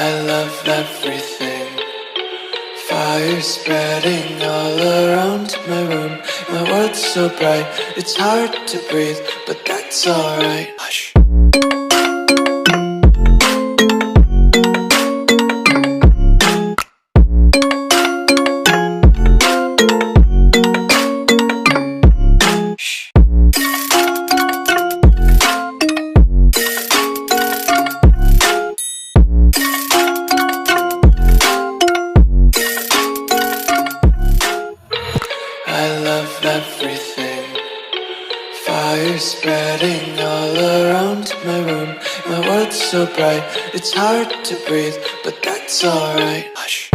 I love everything. Fire spreading all around my room. My world's so bright, it's hard to breathe, but that's alright. Hush. I love everything. Fire spreading all around my room. My world's so bright, it's hard to breathe, but that's alright. Hush.